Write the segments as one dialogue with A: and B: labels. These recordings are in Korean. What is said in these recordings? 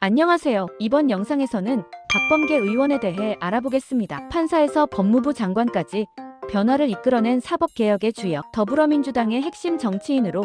A: 안녕하세요. 이번 영상에서는 박범계 의원에 대해 알아보겠습니다. 판사에서 법무부 장관까지 변화를 이끌어낸 사법개혁의 주역, 더불어민주당의 핵심 정치인으로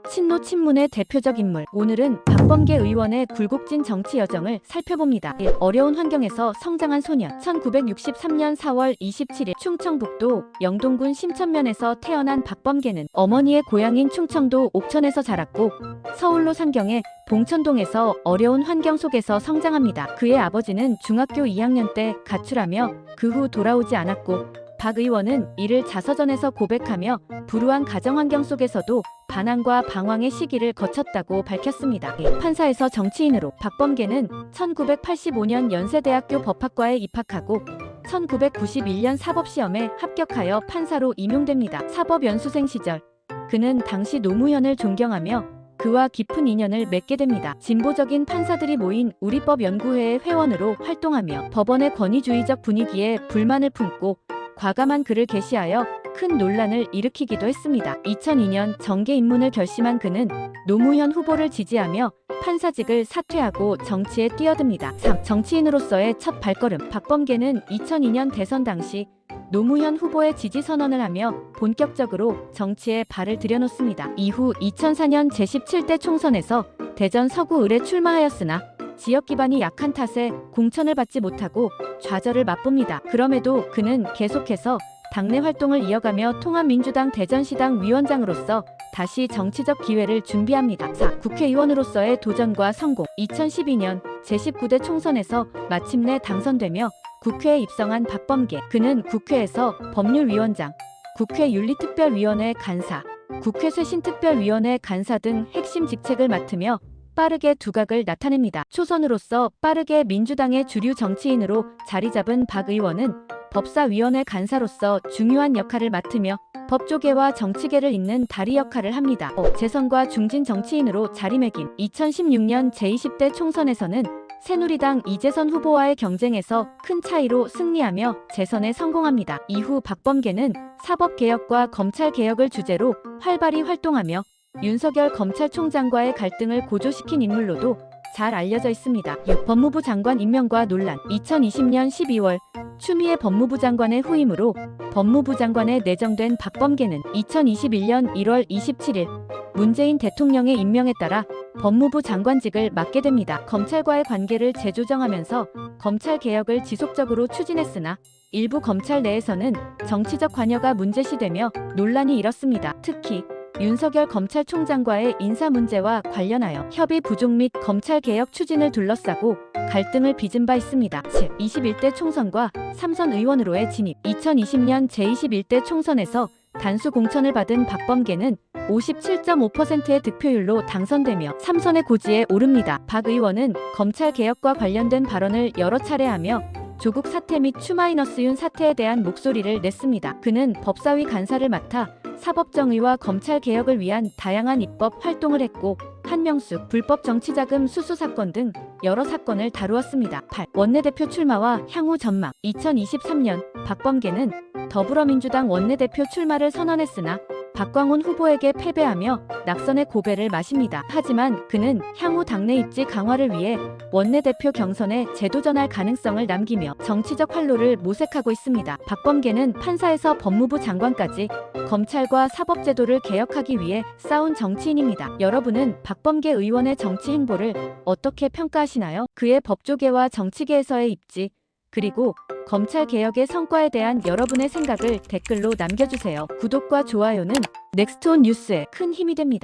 A: 친노 친문의 대표적 인물. 오늘은 박범계 의원의 굴곡진 정치 여정을 살펴봅니다. 1. 어려운 환경에서 성장한 소년. 1963년 4월 27일 충청북도 영동군 심천면에서 태어난 박범계는 어머니의 고향인 충청도 옥천에서 자랐고 서울로 상경해 봉천동에서 어려운 환경 속에서 성장합니다. 그의 아버지는 중학교 2학년 때 가출하며 그 후 돌아오지 않았고 박 의원은 이를 자서전에서 고백하며 불우한 가정환경 속에서도 반항과 방황의 시기를 거쳤다고 밝혔습니다. 판사에서 정치인으로 박범계는 1985년 연세대학교 법학과에 입학하고 1991년 사법시험에 합격하여 판사로 임용됩니다. 사법연수생 시절 그는 당시 노무현을 존경하며 그와 깊은 인연을 맺게 됩니다. 진보적인 판사들이 모인 우리법연구회의 회원으로 활동하며 법원의 권위주의적 분위기에 불만을 품고 과감한 글을 게시하여 큰 논란을 일으키기도 했습니다. 2002년 정계 입문을 결심한 그는 노무현 후보를 지지하며 판사직을 사퇴하고 정치에 뛰어듭니다. 3. 정치인으로서의 첫 발걸음. 박범계는 2002년 대선 당시 노무현 후보의 지지 선언을 하며 본격적으로 정치에 발을 들여놓습니다. 이후 2004년 제17대 총선에서 대전 서구을에 출마하였으나 지역 기반이 약한 탓에 공천을 받지 못하고 좌절을 맛봅니다. 그럼에도 그는 계속해서 당내 활동을 이어가며 통합민주당 대전시당 위원장으로서 다시 정치적 기회를 준비합니다. 4. 국회의원으로서의 도전과 성공. 2012년 제19대 총선에서 마침내 당선되며 국회에 입성한 박범계. 그는 국회에서 법률위원장, 국회윤리특별위원회 간사, 국회쇄신특별위원회 간사 등 핵심 직책을 맡으며 빠르게 두각을 나타냅니다. 초선으로서 빠르게 민주당의 주류 정치인으로 자리잡은 박 의원은 법사위원회 간사로서 중요한 역할을 맡으며 법조계와 정치계를 잇는 다리 역할을 합니다. 재선과 중진 정치인으로 자리매김. 2016년 제20대 총선에서는 새누리당 이재선 후보와의 경쟁에서 큰 차이로 승리하며 재선에 성공합니다. 이후 박범계는 사법개혁과 검찰개혁을 주제로 활발히 활동하며 윤석열 검찰총장과의 갈등을 고조시킨 인물로도 잘 알려져 있습니다. 6. 법무부 장관 임명과 논란. 2020년 12월 추미애 법무부 장관의 후임으로 법무부 장관에 내정된 박범계는 2021년 1월 27일 문재인 대통령의 임명에 따라 법무부 장관직을 맡게 됩니다. 검찰과의 관계를 재조정하면서 검찰개혁을 지속적으로 추진했으나 일부 검찰 내에서는 정치적 관여가 문제시되며 논란이 일었습니다. 특히 윤석열 검찰총장과의 인사 문제와 관련하여 협의 부족 및 검찰개혁 추진을 둘러싸고 갈등을 빚은 바 있습니다. 7. 21대 총선과 삼선 의원으로의 진입. 2020년 제21대 총선에서 단수 공천을 받은 박범계는 57.5%의 득표율로 당선되며 삼선의 고지에 오릅니다. 박 의원은 검찰개혁과 관련된 발언을 여러 차례 하며 조국 사태 및 추마이너스윤 사태에 대한 목소리를 냈습니다. 그는 법사위 간사를 맡아 사법정의와 검찰개혁을 위한 다양한 입법 활동을 했고 한명숙 불법 정치자금 수수 사건 등 여러 사건을 다루었습니다. 8. 원내대표 출마와 향후 전망. 2023년 박범계는 더불어민주당 원내대표 출마를 선언했으나 박광훈 후보에게 패배하며 낙선의 고배를 마십니다. 하지만 그는 향후 당내 입지 강화를 위해 원내대표 경선에 재도전할 가능성을 남기며 정치적 활로를 모색하고 있습니다. 박범계는 판사에서 법무부 장관까지 검찰과 사법제도를 개혁하기 위해 싸운 정치인입니다. 여러분은 박범계 의원의 정치 행보를 어떻게 평가하시나요? 그의 법조계와 정치계에서의 입지, 그리고 검찰개혁의 성과에 대한 여러분의 생각을 댓글로 남겨주세요. 구독과 좋아요는 넥스트온 뉴스에 큰 힘이 됩니다.